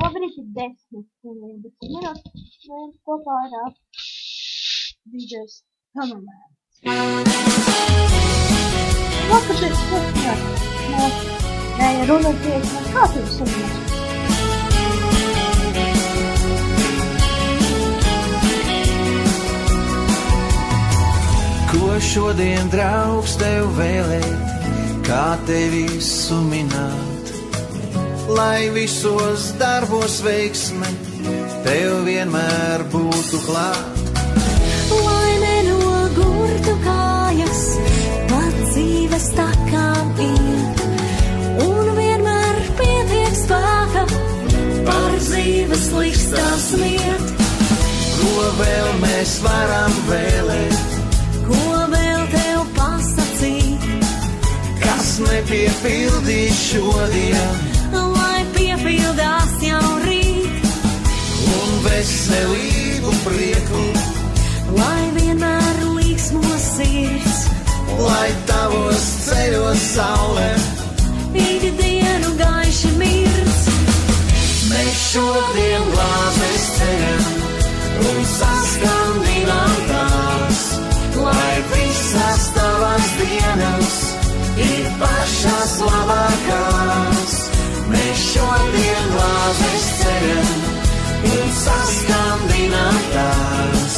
Labrīt ir 10 un 11 minūtes. Mēs kopā ar DJs Tomamēns. Vakar mēs runāties, kā tu saņemies? Ko šodien, draugs, tev vēlēt, kā tevi sumināt, lai visos darbos veiksme tev vienmēr būtu klāt. Lai nenogurtu kājas, pat dzīves takām iet, un vienmēr pietiek spēka par dzīves likstās miet. Ko vēl mēs varam vēlēt? Ko vēl tev pasacīt? Kas nepiepildīs šodien, lai piepildās jau rīt? Un veselību prieku, lai vienmēr līksmo sirds, lai tavos ceļos saule ikdienu gaiši mirdz. Mēs šodien glāzes ceļam un saskandinām tās, lai visas tavas dienas ir pašas labākās. Mēs šodien glāzes ceļam un saskandinām tās,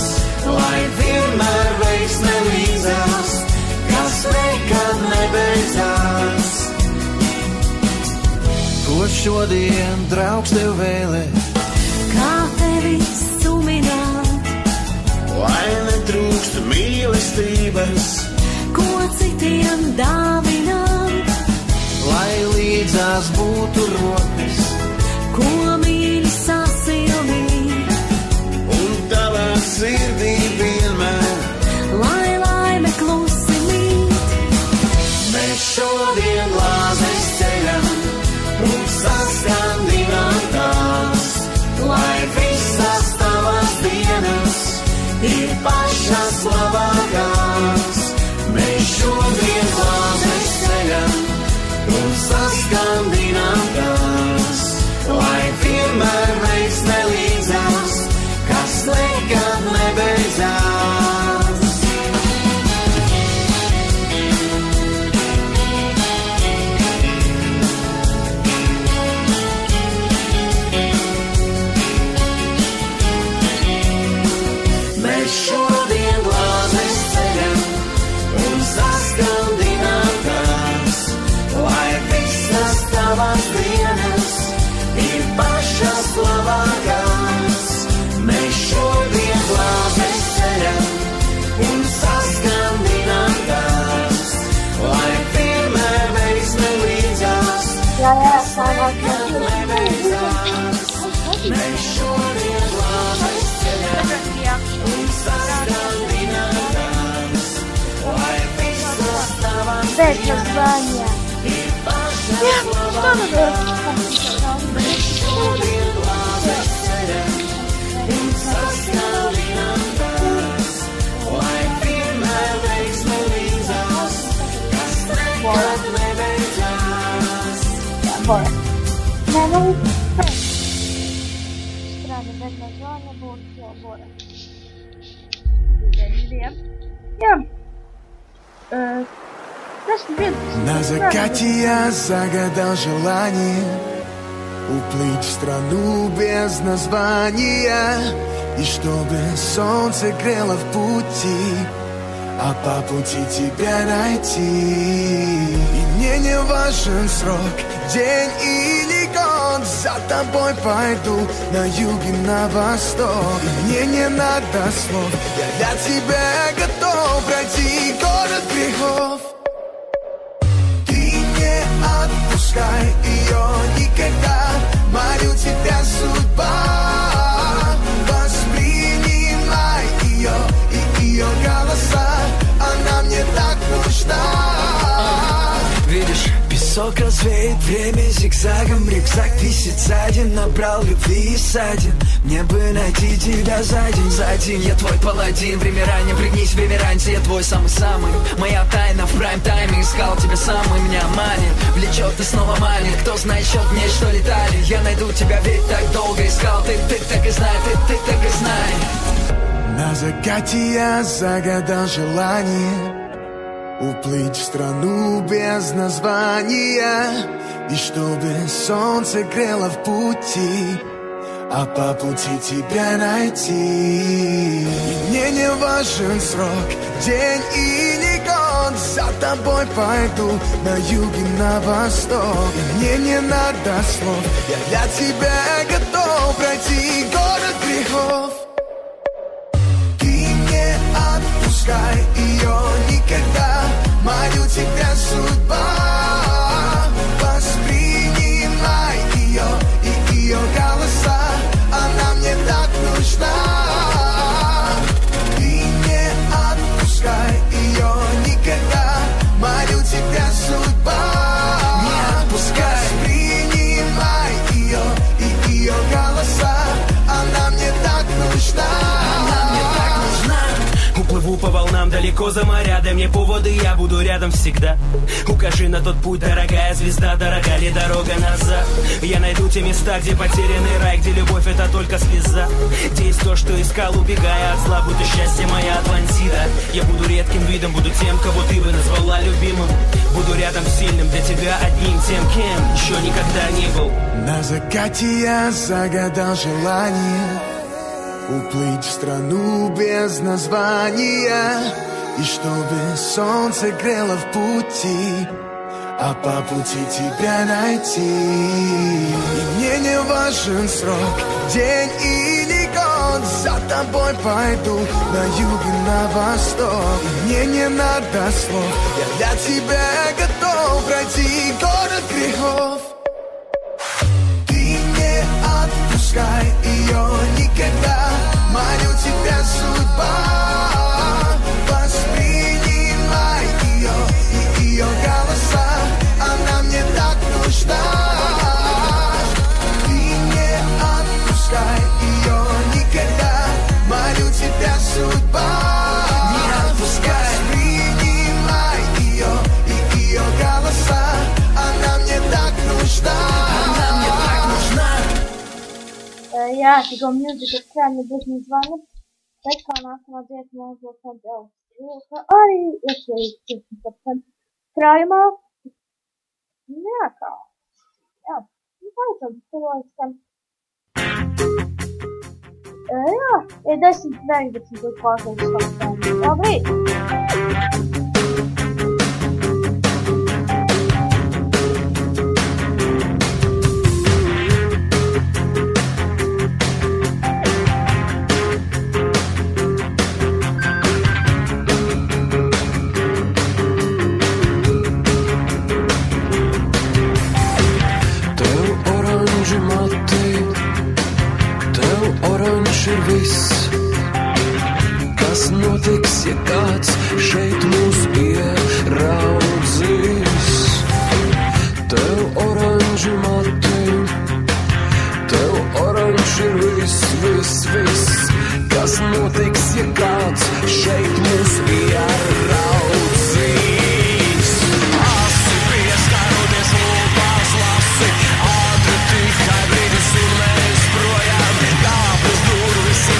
lai vienmēr veiksme līdzās, kas nekad nebeidzās. Ko šodien, draugs, tev vēlēt? Kā tevi sumināt? Lai netrūkst mīlestības, Ko citiem dāvināt? lai līdzās būtu rokas, Ko mīļi sasildīt? un tavā sirdī vienmēr. Lai laime klusi mīt. Mēs šodien glāzes ceļam un saskandinām tās, lai visas tavas dienas ir pašas labākās. Mēs šodien glāzes ceļam un saskandinām tās, lai vienmēr veiksme līdzās, kas nekad nebeidzās. Mēs šodien glāzes ceļam un saskandinām tās, lai visas tavas dienas ir pašas labākās. Mēs šodien glāzes ceļam un saskandinām tās, lai vienmēr veiksme līdzās, kas nekad nebeidzās. Mēs šodien glāzes ceļam un saskandinām tās, lai visas tavas dienas ir pašas labākās. Mēs šodien glāzes ceļam un saskandinām tās, lai vienmēr veiksme līdzās, kas nekad nebeidzās. Strāda bērna zona būtu jau Bora. Jā. На закате я загадал желание уплыть в страну без названия, и чтобы солнце грело в пути, а по пути тебя найти. И мне не важен срок, день или год, за тобой пойду на юг и на восток. И мне не надо слов, я для тебя готов пройти город грехов. Отпускай ее никогда, молю тебя, судьба. Воспринимай ее и ее голоса, она мне так нужна. Видишь, песок развеет время зигзагом, рюкзак висит сзади, набрал любви и ссадин. Мне бы найти тебя за день, я твой паладин. Время ранее, пригнись в реверансе, я твой самый-самый. Моя тайна в прайм-тайме, искал тебя сам, и меня манит, влечет и снова манит. Кто знает счет мне, что летали, я найду найду тебя, ведь так долго искал. Ты так и знай, ты так и знай. На закате я загадал желание уплыть в страну без названия, и чтобы солнце грело в пути, а по пути тебя найти. И мне не важен срок, день и не год, за тобой пойду на юг и на восток. И мне не надо слов, я для тебя готов пройти город грехов. Ты не отпускай ее никогда, молю тебя, судьба. Воспринимай ее и ее голоса, она мне так нужна. Ты не отпускай ее никогда, молю тебя, судьба. Не отпускай. Воспринимай ее и ее голоса, она мне так нужна. Она мне так нужна. Уплыву по волнам далеко за моря, дай мне поводы, я буду рядом всегда. Укажи на тот путь, дорогая звезда, дорога ли дорога назад. Я найду те места, где потерянный рай, где любовь это только слеза, где есть то, что искал, убегая от зла, будто счастье моя Атлантида. Я буду редким видом, буду тем, кого ты бы назвала любимым. Буду рядом сильным, для тебя одним, тем, кем еще никогда не был. На закате я загадал желание уплыть в страну без названия, и чтобы солнце грело в пути, а по пути тебя найти. И мне не важен срок, день или год, за тобой пойду на юг и на восток. И мне не надо слов, я для тебя готов пройти город грехов. Ты не отпускай ее никогда, молю тебя, судьба. Воспринимай ее и ее голоса, она мне так нужна. Ты не отпускай ее никогда, молю тебя, судьба. Не отпускай. Воспринимай ее и ее голоса, она мне так нужна. Она мне так нужна. Jā, tikko mūzika skan, būs nezvanu. Bet kā nākamā dziesma mūs atdeva. Arī ieslēdz 15% krājumā. Jā, kā. Jā, paicam, cilvēks skan. Jā, ir 10-19 klāsēs skan. Labrīt! Ir viss, kas notiks, ja kāds šeit mūs ieraudzīs. Tev oranži mati, tev oranži ir viss, kas notiks, ja kāds šeit mūs ieraudzīs. Asi pieskaroties lūpās lasi, ātri tikai brīdis un mēs projām.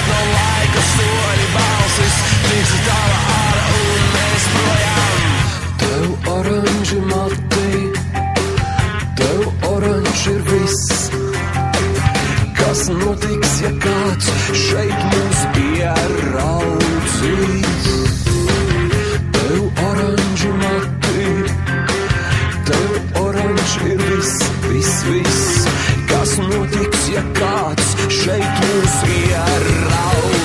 No laika soļi balsis, tiksi tava āra un mēs projām. Tev oranži mati, tev oranži ir viss, kas notiks, ja kāds šeit mūs ieraudzīs. Tev oranži mati, tev oranži ir viss, kas notiks, ja kāds šeit mūs ieraudzīs.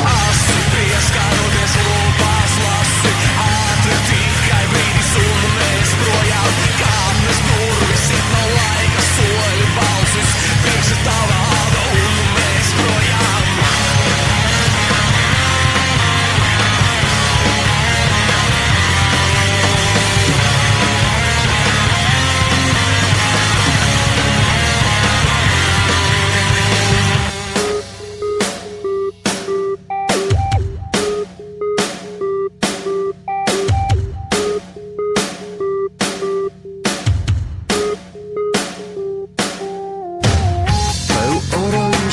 Asi pieskaroties lūpās lasi, ātri tikai brīdis un mēs projām. Kāpnes durvis ir no laika soļi balsis, priekš ir tava āda un mēs projām.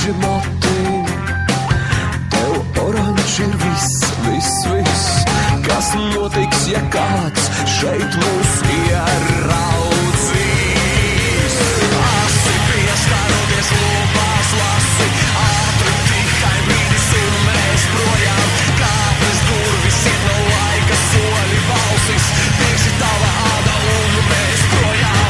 oranži mati, tev oranži ir viss. Kas notiks, ja kāds šeit mūs ieraudzīs? Asi pieskaroties lopās lasi, ātri tikai brīdis un mēs projām. Kāpnes durvis iet no laika soļi balsis, tieši tava āda un mēs projām.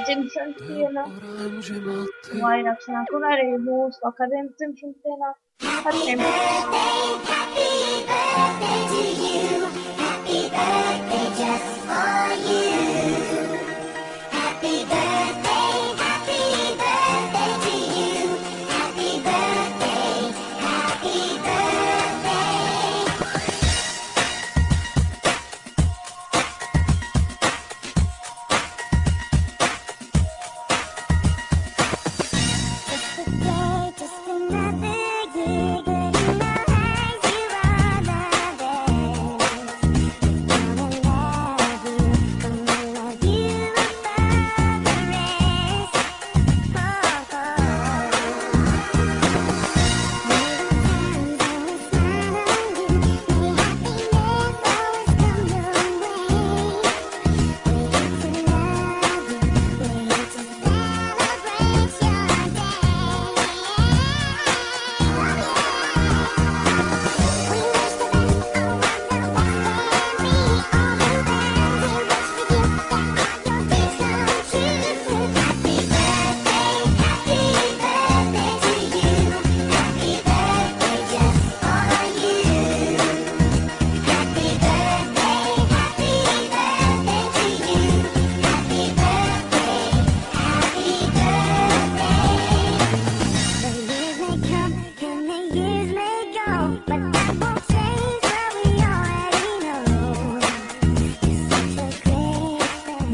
Dzimšanas diena, vairāk sanāk, un arī mūsu vakardienas dzimšanas dienā ar šiem.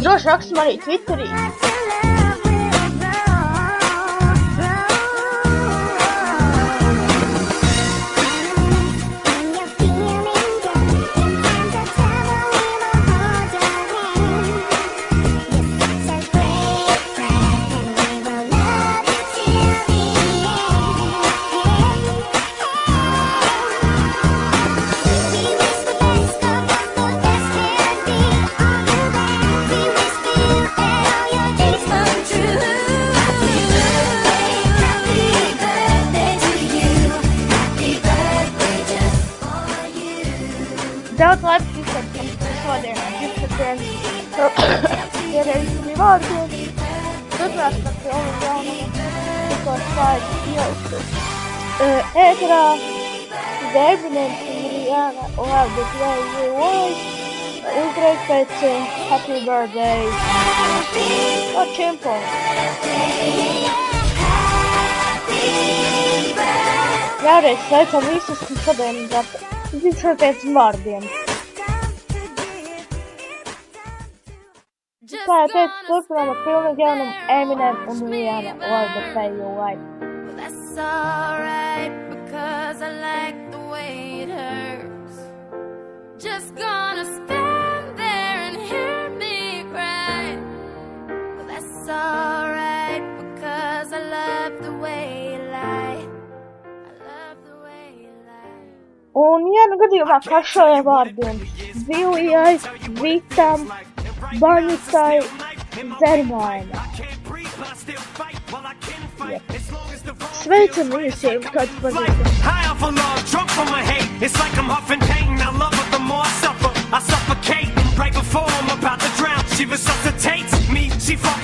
Droši rakstam arī Twitterī. Daudz labi izsaka šodien, ierēdzi vārdiem, turpinās par filmu jaunumu, tikko slēdz ieustus. Ēterā Dēbinēns un Rijāna Love the Play You Was, uzreiz pēc Happy Birthday ar Čimpo. Vēlreiz sveicam visus, un šodien dzimšanas pēc vārdiem. Kā jau teicu, turpinām ar pilnīgi jaunumu Eminem un Rihanna Love the Play You Was. Well, that's alright, because I like the way it hurts. Just gonna stand there and hear me cry. Well, that's alright, because I love the way you lie. I love the way you lie. Un, ja nu gadījumā kā šajā vārdiem Vilijai, Vitam, Baņitai, Zermaina. Sveicam visiem, kāds pazīstam. High off of love, drunk from my hate. It's like I'm huffing pain. I love her the more I suffer. I suffocate right before I'm about to drown. She resuscitates me. She fucking